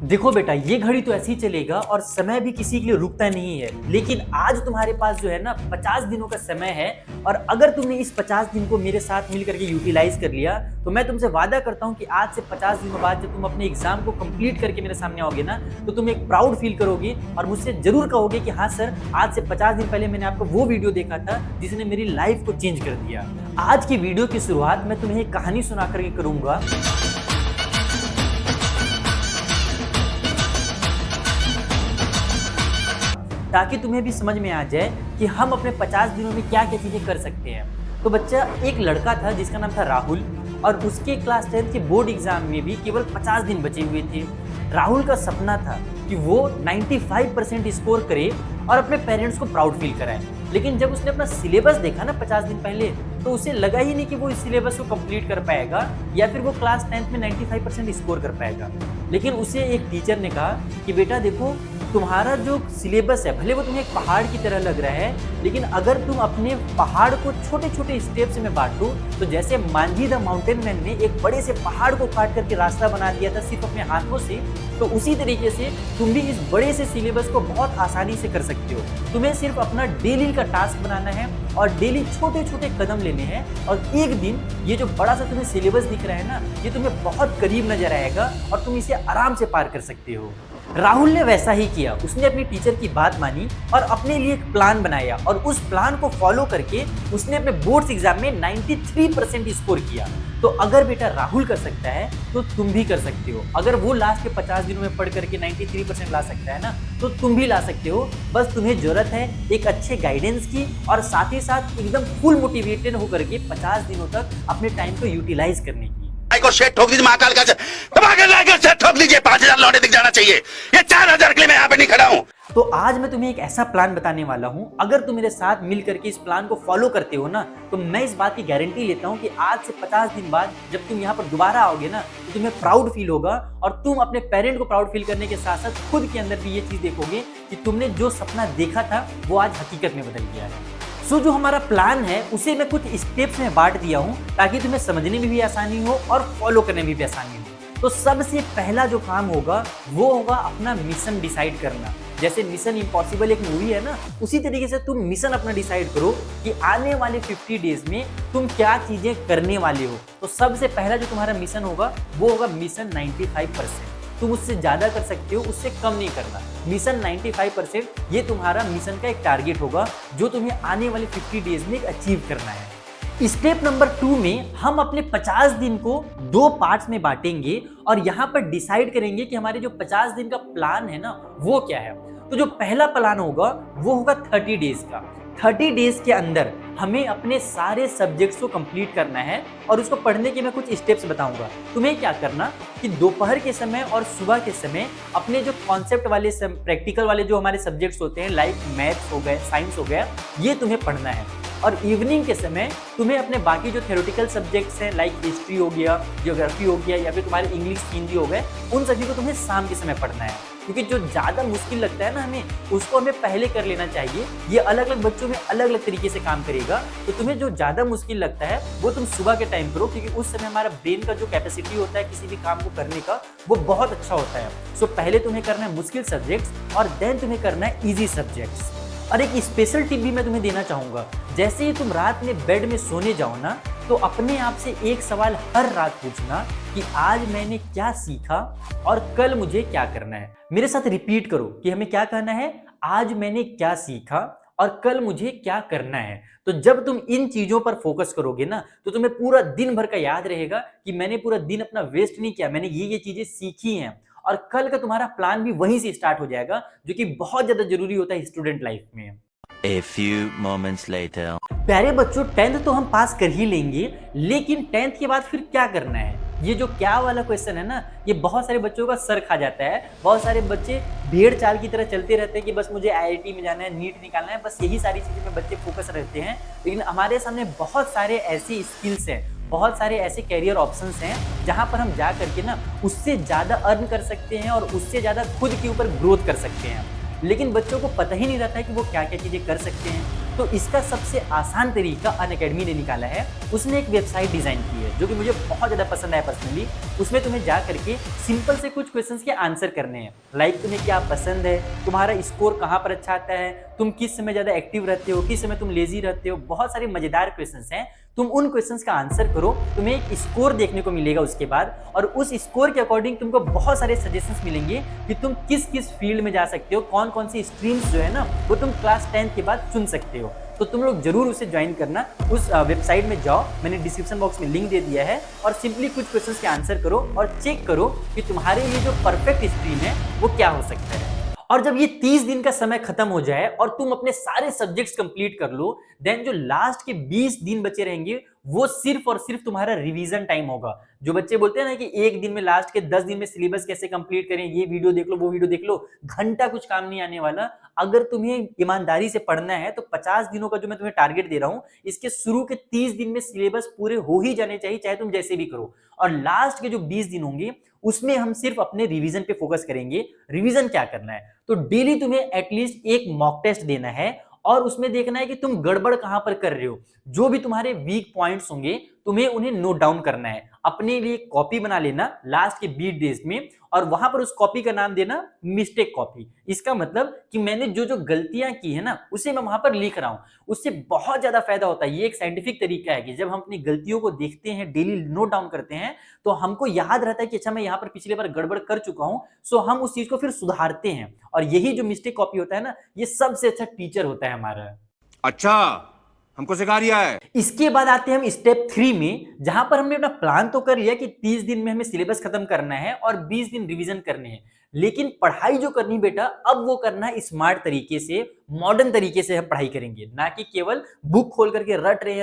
देखो बेटा, ये घड़ी तो ऐसे ही चलेगा और समय भी किसी के लिए रुकता नहीं है। लेकिन आज तुम्हारे पास जो है ना 50 दिनों का समय है, और अगर तुमने इस 50 दिन को मेरे साथ मिल करके यूटिलाइज कर लिया तो मैं तुमसे वादा करता हूँ कि आज से 50 दिनों बाद जब तुम अपने एग्जाम को कंप्लीट करके मेरे सामने आओगे ना, तो तुम एक प्राउड फील करोगे और मुझसे जरूर कहोगे कि हाँ सर, आज से 50 दिन पहले मैंने आपको वो वीडियो देखा था जिसने मेरी लाइफ को चेंज कर दिया। आज की वीडियो की शुरुआत मैं तुम्हें एक कहानी सुना करके करूंगा। ताकि तुम्हें भी समझ में आ जाए कि हम अपने 50 दिनों में क्या क्या चीजें कर सकते हैं। तो बच्चा, एक लड़का था जिसका नाम था राहुल, और उसके क्लास 10 के बोर्ड एग्जाम में भी केवल 50 दिन बचे हुए थे। राहुल का सपना था कि वो 95% स्कोर करे और अपने पेरेंट्स को प्राउड फील कराए। लेकिन जब उसने अपना सिलेबस देखा ना 50 दिन पहले, तो उसे लगा ही नहीं कि वो इस सिलेबस को कंप्लीट कर पाएगा या फिर वो क्लास 10th में 95% स्कोर कर पाएगा। लेकिन उसे एक टीचर ने कहा कि बेटा देखो, तुम्हारा जो सिलेबस है भले वो तुम्हें एक पहाड़ की तरह लग रहा है, लेकिन अगर तुम अपने पहाड़ को छोटे छोटे स्टेप्स में बांटो, तो जैसे मांझी द माउंटेन मैन ने एक बड़े से पहाड़ को काट करके रास्ता बना दिया था सिर्फ अपने हाथों से, तो उसी तरीके से तुम भी इस बड़े से सिलेबस को बहुत आसानी से कर सकते हो। तुम्हें सिर्फ अपना डेली का टास्क बनाना है और डेली छोटे छोटे कदम लेने हैं, और एक दिन ये जो बड़ा सा तुम्हें सिलेबस दिख रहा है ना, ये तुम्हें बहुत करीब नजर आएगा और तुम इसे आराम से पार कर सकते हो। राहुल ने वैसा ही किया। उसने अपनी टीचर की बात मानी और अपने लिए एक प्लान बनाया, और उस प्लान को फॉलो करके उसने अपने बोर्ड्स एग्जाम में 93% स्कोर किया। तो अगर बेटा राहुल कर सकता है तो तुम भी कर सकते हो। अगर वो लास्ट के 50 दिनों में पढ़ करके 93% ला सकता है ना, तो तुम भी ला सकते हो। बस तुम्हें जरूरत है एक अच्छे गाइडेंस की, और साथ ही साथ एकदम फुल मोटिवेटेड होकर के 50 दिनों तक अपने टाइम को यूटिलाइज करने की। को शेट ठोक दीजिए, महाकाल का शेट ठोक दीजिए। 5000 लौटे दिख जाना चाहिए। ये 4000 के लिए मैं यहाँ पे नहीं खड़ा हूँ। तो आज मैं तुम्हें एक ऐसा प्लान बताने वाला हूं, अगर तुम मेरे साथ मिल करके इस प्लान को फॉलो करते हो ना, तो मैं इस बात की गारंटी लेता हूं कि आज से 50 दिन बाद जब तुम यहाँ पर दोबारा आओगे ना, तो तुम्हें प्राउड फील होगा, और तुम अपने पेरेंट को प्राउड फील करने के साथ साथ खुद के अंदर भी ये चीज देखोगे कि तुमने जो सपना देखा था वो आज हकीकत में बदल गया है। सो जो हमारा प्लान है उसे मैं कुछ स्टेप्स में बांट दिया हूँ ताकि तुम्हें समझने में भी आसानी हो और फॉलो करने में भी आसानी हो। तो सबसे पहला जो काम होगा वो होगा अपना मिशन डिसाइड करना। जैसे मिशन इम्पॉसिबल एक मूवी है ना, उसी तरीके से तुम मिशन अपना डिसाइड करो कि आने वाले 50 डेज में तुम क्या चीजें करने वाले हो। तो सबसे पहला जो तुम्हारा मिशन होगा वो होगा मिशन 95%। तुम उससे ज्यादा कर सकते हो, उससे कम नहीं करना। मिशन 95% ये तुम्हारा मिशन का एक टारगेट होगा जो तुम्हें आने वाले 50 डेज में अचीव करना है। स्टेप नंबर 2 में हम अपने 50 दिन को 2 पार्ट्स में बांटेंगे और यहाँ पर डिसाइड करेंगे कि हमारे जो 50 दिन का प्लान है ना वो क्या है। तो जो पहला प्लान होगा वो होगा 30 डेज का। 30 डेज के अंदर हमें अपने सारे सब्जेक्ट्स को कंप्लीट करना है, और उसको पढ़ने के मैं कुछ स्टेप्स बताऊंगा। तुम्हें क्या करना कि दोपहर के समय और सुबह के समय अपने जो कॉन्सेप्ट वाले प्रैक्टिकल वाले जो हमारे सब्जेक्ट्स होते हैं, लाइक मैथ्स हो गए, साइंस हो गया, ये तुम्हें पढ़ना है। और इवनिंग के समय तुम्हें अपने बाकी जो थ्योरेटिकल सब्जेक्ट्स हैं, लाइक हिस्ट्री हो गया, ज्योग्राफी हो गया, या फिर तुम्हारे इंग्लिश, हिंदी हो गए, उन सभी को तुम्हें शाम के समय पढ़ना है। क्योंकि जो ज़्यादा मुश्किल लगता है ना हमें, उसको हमें पहले कर लेना चाहिए। ये अलग अलग बच्चों में अलग अलग तरीके से काम करेगा। तो तुम्हें जो ज़्यादा मुश्किल लगता है वो तुम सुबह के टाइम करो, क्योंकि उस समय हमारा ब्रेन का जो कैपेसिटी होता है किसी भी काम को करने का, वो बहुत अच्छा होता है। सो पहले तुम्हें करना है मुश्किल सब्जेक्ट्स, और देन तुम्हें करना है ईजी सब्जेक्ट्स। और एक स्पेशल टिप भी मैं तुम्हें देना चाहूँगा। जैसे ही तुम रात में बेड में सोने जाओ ना, तो अपने आप से एक सवाल हर रात पूछना कि आज मैंने क्या सीखा और कल मुझे क्या करना है। मेरे साथ रिपीट करो कि हमें क्या कहना है, आज मैंने क्या सीखा और कल मुझे क्या करना है। तो जब तुम इन चीजों पर फोकस करोगे ना, तो तुम्हें पूरा दिन भर का याद रहेगा कि मैंने पूरा दिन अपना वेस्ट नहीं किया, मैंने ये चीजें सीखी हैं। और कल का तुम्हारा प्लान भी वहीं से स्टार्ट हो जाएगा, जो कि बहुत ज्यादा जरूरी होता है स्टूडेंट लाइफ में। A few moments later. प्यारे बच्चों, 10th तो हम पास कर ही लेंगे, लेकिन 10th के बाद फिर क्या करना है? ये जो क्या वाला क्वेश्चन है ना, ये बहुत सारे बच्चों का सर खा जाता है। बहुत सारे बच्चे भेड़ चाल की तरह चलते रहते हैं कि बस मुझे IIT में जाना है, नीट निकालना है, बस यही सारी चीज़ों में बच्चे फोकस रहते हैं। लेकिन हमारे सामने बहुत सारे ऐसी स्किल्स हैं, बहुत सारे ऐसे कैरियर ऑप्शंस हैं जहाँ पर हम जा करके ना उससे ज़्यादा अर्न कर सकते हैं और उससे ज़्यादा खुद के ऊपर ग्रोथ कर सकते हैं। लेकिन बच्चों को पता ही नहीं रहता है कि वो क्या क्या चीज़ें कर सकते हैं। तो इसका सबसे आसान तरीका अनअकैडमी ने निकाला है। उसने एक वेबसाइट डिजाइन की है जो कि मुझे बहुत ज़्यादा पसंद आया पर्सनली। उसमें तुम्हें जा करके सिंपल से कुछ क्वेश्चंस के आंसर करने हैं, लाइक तुम्हें क्या पसंद है, तुम्हारा स्कोर कहाँ पर अच्छा आता है, तुम किस समय ज़्यादा एक्टिव रहते हो, किस समय तुम लेजी रहते हो। बहुत सारे मज़ेदार क्वेश्चंस हैं, तुम उन क्वेश्चंस का आंसर करो, तुम्हें एक स्कोर देखने को मिलेगा उसके बाद, और उस स्कोर के अकॉर्डिंग तुमको बहुत सारे सजेशंस मिलेंगे कि तुम किस किस फील्ड में जा सकते हो, कौन कौन सी स्ट्रीम्स जो है ना वो तुम क्लास 10 के बाद चुन सकते हो। तो तुम लोग जरूर उसे ज्वाइन करना। उस वेबसाइट में जाओ, मैंने डिस्क्रिप्शन बॉक्स में लिंक दे दिया है, और सिंपली कुछ क्वेश्चंस के आंसर करो और चेक करो कि तुम्हारे लिए जो परफेक्ट स्ट्रीम है वो क्या हो सकता है। और जब ये 30 दिन का समय खत्म हो जाए और तुम अपने सारे सब्जेक्ट्स कंप्लीट कर लो, देन जो लास्ट के 20 दिन बचे रहेंगे वो सिर्फ और सिर्फ तुम्हारा रिवीजन टाइम होगा। जो बच्चे बोलते हैं ना कि एक दिन में, लास्ट के 10 दिन में सिलेबस कैसे कंप्लीट करें, ये वीडियो देख लो, वो वीडियो देख लो, घंटा कुछ काम नहीं आने वाला। अगर तुम्हें ईमानदारी से पढ़ना है तो 50 दिनों का जो मैं तुम्हें टारगेट दे रहा हूं, इसके शुरू के 30 दिन में सिलेबस पूरे हो ही जाने चाहिए, चाहे तुम जैसे भी करो। और लास्ट के जो 20 दिन होंगे उसमें हम सिर्फ अपने रिवीजन पे फोकस करेंगे। रिवीजन क्या करना है, तो डेली तुम्हें एटलीस्ट एक मॉक टेस्ट देना है और उसमें देखना है कि तुम गड़बड़ कहां पर कर रहे हो। जो भी तुम्हारे वीक पॉइंट्स होंगे तुम्हें उन्हें नोट डाउन करना है, अपने लिए कॉपी बना लेना लास्ट के 20 डेज में, और वहां पर उस कॉपी का नाम देना मिस्टेक कॉपी। इसका मतलब कि मैंने जो जो गलतियां की है ना उसे मैं वहां पर लिख रहा हूं। उससे बहुत ज्यादा फायदा होता है। ये एक साइंटिफिक तरीका है कि जब हम अपनी गलतियों को देखते हैं, डेली नोट डाउन करते हैं, तो हमको याद रहता है कि अच्छा मैं यहाँ पर पिछले बार गड़बड़ कर चुका हूं, सो हम उस चीज को फिर सुधारते हैं। और यही जो मिस्टेक कॉपी होता है ना, ये सबसे अच्छा टीचर होता है हमारा। अच्छा, हमको सिखा रिया है। इसके बाद आते हैं हम स्टेप 3 में, जहां पर हमने अपना प्लान तो कर लिया कि 30 दिन में हमें सिलेबस खत्म करना है और 20 दिन रिवीजन करने हैं, लेकिन पढ़ाई जो करनी बेटा अब वो करना है स्मार्ट तरीके से, मॉडर्न तरीके से हम पढ़ाई करेंगे, ना कि केवल बुक खोल करके रट रहे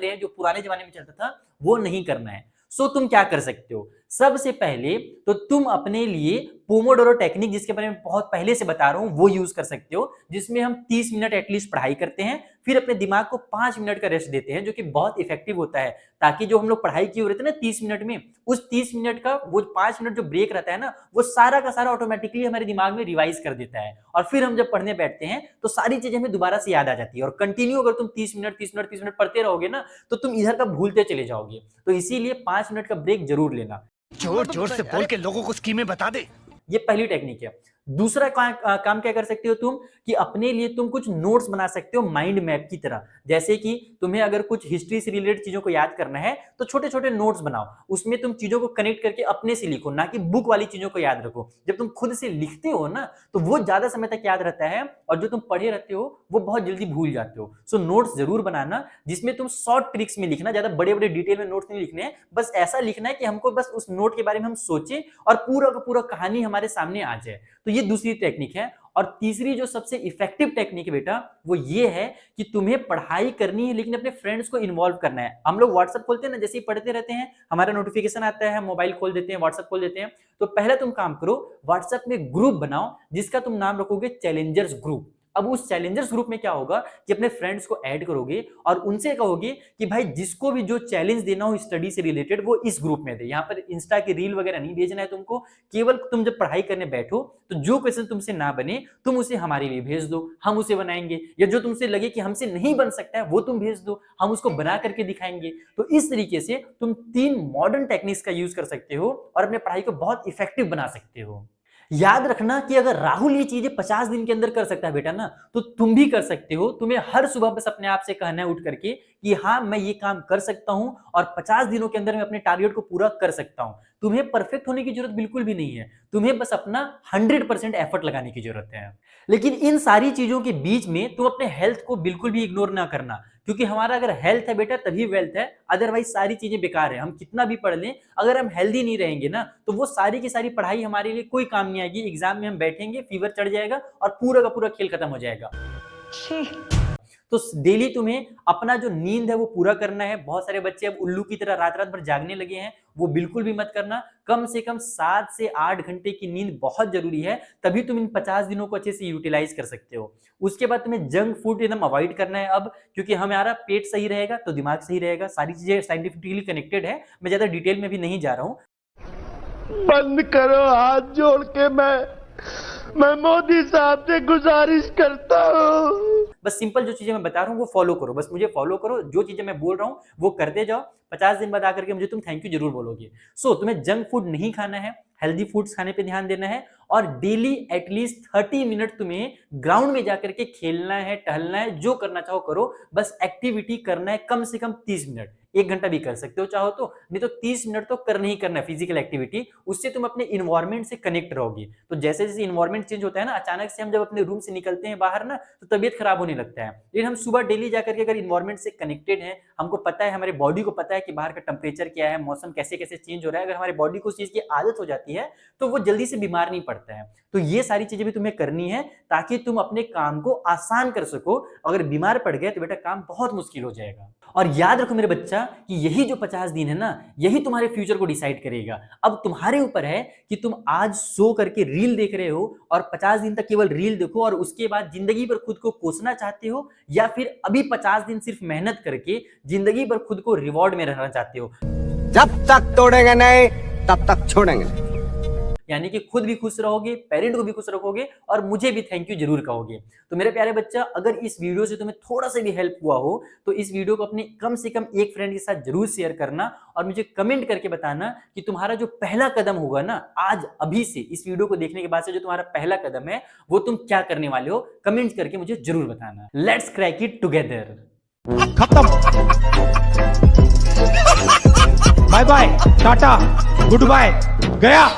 हैं जो पुराने जमाने में चलता था, वो नहीं करना है। सो तुम क्या कर सकते हो, सबसे पहले तो तुम अपने लिए पोमोडोरो टेक्निक, जिसके बारे में बहुत पहले से बता रहा हूं, वो यूज कर सकते हो, जिसमें हम 30 मिनट एटलीस्ट पढ़ाई करते हैं, फिर अपने दिमाग को 5 मिनट का रेस्ट देते हैं, जो कि बहुत इफेक्टिव होता है। ताकि जो हम लोग पढ़ाई किए रहते हैं ना 30 मिनट में, उस 30 मिनट का वो 5 मिनट जो ब्रेक रहता है ना, वो सारा का सारा ऑटोमेटिकली हमारे दिमाग में रिवाइज कर देता है, और फिर हम जब पढ़ने बैठते हैं तो सारी चीजें हमें दोबारा से याद आ जाती है। और कंटिन्यू अगर तुम 30 मिनट पढ़ते रहोगे ना, तो तुम इधर का भूलते चले जाओगे। तो इसीलिए 5 मिनट का ब्रेक जरूर लेना। जोर जोर से बोल के लोगों को स्कीमें बता दे। ये पहली टेक्निक है। दूसरा काम क्या कर सकते हो तुम, कि अपने लिए तुम कुछ नोट्स बना सकते हो माइंड मैप की तरह। जैसे कि तुम्हें अगर कुछ हिस्ट्री से रिलेटेड चीजों को याद करना है तो छोटे छोटे नोट्स बनाओ, उसमें तुम चीजों को कनेक्ट करके अपने से लिखो, ना कि बुक वाली चीजों को याद रखो। जब तुम खुद से लिखते हो ना तो वो ज्यादा समय तक याद रहता है, और जो तुम पढ़े रहते हो वो बहुत जल्दी भूल जाते हो। सो नोट्स जरूर बनाना, जिसमें तुम शॉर्ट ट्रिक्स में लिखना, ज्यादा बड़े बड़े डिटेल में नोट्स नहीं लिखने हैं, बस ऐसा लिखना है कि हमको बस उस नोट के बारे में हम सोचे और पूरा का पूरा कहानी हमारे सामने आ जाए। तो ये दूसरी टेक्निक है। और तीसरी जो सबसे इफेक्टिव टेक्निक है बेटा, वो ये है कि तुम्हें पढ़ाई करनी है लेकिन अपने फ्रेंड्स को इन्वॉल्व करना है। हम लोग व्हाट्सएप खोलते हैं ना, जैसे ही पढ़ते रहते हैं हमारा नोटिफिकेशन आता है, मोबाइल खोल देते हैं, व्हाट्सएप खोल देते हैं। तो पहले तुम काम करो, व्हाट्सएप में ग्रुप बनाओ जिसका तुम नाम रखोगे चैलेंजर्स ग्रुप। अब उस चैलेंजर्स ग्रुप में क्या होगा कि अपने फ्रेंड्स को ऐड करोगे और उनसे कहोगे कि भाई जिसको भी जो चैलेंज देना हो स्टडी से रिलेटेड वो इस ग्रुप में दे। यहाँ पर इंस्टा की रील वगैरह नहीं भेजना है तुमको, केवल तुम जब पढ़ाई करने बैठो तो जो क्वेश्चन तुमसे ना बने तुम उसे हमारे लिए भेज दो, हम उसे बनाएंगे, या जो तुमसे लगे कि हमसे नहीं बन सकता है वो तुम भेज दो, हम उसको बना करके दिखाएंगे। तो इस तरीके से तुम 3 मॉडर्न टेक्निक्स का यूज कर सकते हो और अपने पढ़ाई को बहुत इफेक्टिव बना सकते हो। याद रखना कि अगर राहुल ये चीजें 50 दिन के अंदर कर सकता है बेटा ना, तो तुम भी कर सकते हो। तुम्हें हर सुबह बस अपने आप से कहना है उठ करके कि हाँ मैं ये काम कर सकता हूं और 50 दिनों के अंदर मैं अपने टारगेट को पूरा कर सकता हूं। तुम्हें परफेक्ट होने की जरूरत बिल्कुल भी नहीं है, तुम्हें बस अपना 100% एफर्ट लगाने की जरूरत है। लेकिन इन सारी चीजों के बीच में तुम अपने हेल्थ को बिल्कुल भी इग्नोर ना करना, क्योंकि हमारा अगर हेल्थ है बेटा तभी वेल्थ है, अदरवाइज सारी चीजें बेकार है। हम कितना भी पढ़ लें, अगर हम हेल्दी नहीं रहेंगे ना तो वो सारी की सारी पढ़ाई हमारे लिए कोई काम नहीं आएगी। एग्जाम में हम बैठेंगे, फीवर चढ़ जाएगा और पूरा का पूरा खेल खत्म हो जाएगा। तो डेली तुम्हें अपना जो नींद है वो पूरा करना है। बहुत सारे बच्चे अब उल्लू की तरह रात रात भर जागने लगे हैं, वो बिल्कुल भी मत करना। कम से कम 7 से 8 घंटे की नींद बहुत जरूरी है, तभी तुम इन 50 दिनों को अच्छे से यूटिलाइज कर सकते हो। उसके बाद तुम्हें जंक फूड एकदम अवॉइड करना है अब, क्योंकि हमारा पेट सही रहेगा तो दिमाग सही रहेगा। सारी चीजें साइंटिफिकली कनेक्टेड है, मैं ज्यादा डिटेल में भी नहीं जा रहा हूँ। बंद करो, हाथ जोड़ के मैं मोदी साहब से गुजारिश करता हूँ। बस सिंपल जो चीजें मैं बता रहा हूँ वो फॉलो करो, बस मुझे फॉलो करो, जो चीजें मैं बोल रहा हूँ वो करते जाओ। 50 दिन बाद आकर के मुझे तुम थैंक यू जरूर बोलोगे। सो तुम्हें जंक फूड नहीं खाना है, हेल्दी फूड्स खाने पे ध्यान देना है, और डेली एटलीस्ट 30 मिनट तुम्हें ग्राउंड में जाकर के खेलना है, टहलना है, जो करना चाहो करो, बस एक्टिविटी करना है कम से कम 30 मिनट। 1 घंटा भी कर सकते हो चाहो तो, नहीं तो 30 मिनट तो करना ही करना है फिजिकल एक्टिविटी। उससे तुम अपने इन्वायरमेंट से कनेक्ट रहोगे। तो जैसे जैसे इन्वायरमेंट चेंज होता है ना, अचानक से हम जब अपने रूम से निकलते हैं बाहर ना, तो तबीयत खराब होने लगता है। लेकिन हम सुबह डेली जाकर के अगर इन्वायरमेंट से कनेक्टेड हैं, हमको पता है, हमारे बॉडी को पता है कि बाहर का टेम्परेचर क्या है, मौसम कैसे कैसे चेंज हो रहा है, अगर हमारे बॉडी को उस चीज की आदत हो जाती है तो वो जल्दी से बीमार नहीं पड़ता है। तो ये सारी चीजें भी तुम्हें करनी है ताकि तुम अपने काम को आसान कर सको। अगर बीमार पड़ गए तो बेटा काम बहुत मुश्किल हो जाएगा। और याद रखो मेरे बच्चा कि यही जो 50 दिन है ना, यही तुम्हारे फ्यूचर को डिसाइड करेगा। अब तुम्हारे ऊपर है कि तुम आज सो करके रील देख रहे हो और 50 दिन तक केवल रील देखो और उसके बाद जिंदगी भर खुद को कोसना चाहते हो, या फिर अभी 50 दिन सिर्फ मेहनत करके जिंदगी भर खुद को रिवॉर्ड में रहना चाहते हो। जब तक तोड़ेंगे नहीं तब तक छोड़ेंगे नहीं। यानी कि खुद भी खुश रहोगे, पेरेंट को भी खुश रखोगे और मुझे भी थैंक यू जरूर कहोगे। तो मेरे प्यारे बच्चा, अगर इस वीडियो से तुम्हें थोड़ा सा भी हेल्प हुआ हो तो इस वीडियो को अपने कम से कम एक फ्रेंड के साथ जरूर शेयर करना और मुझे कमेंट करके बताना कि तुम्हारा जो पहला कदम होगा ना, आज अभी से इस वीडियो को देखने के बाद से जो तुम्हारा पहला कदम है वो तुम क्या करने वाले हो, कमेंट करके मुझे जरूर बताना। Let's crack it together. खत्म। Bye bye, tata, good bye, गया।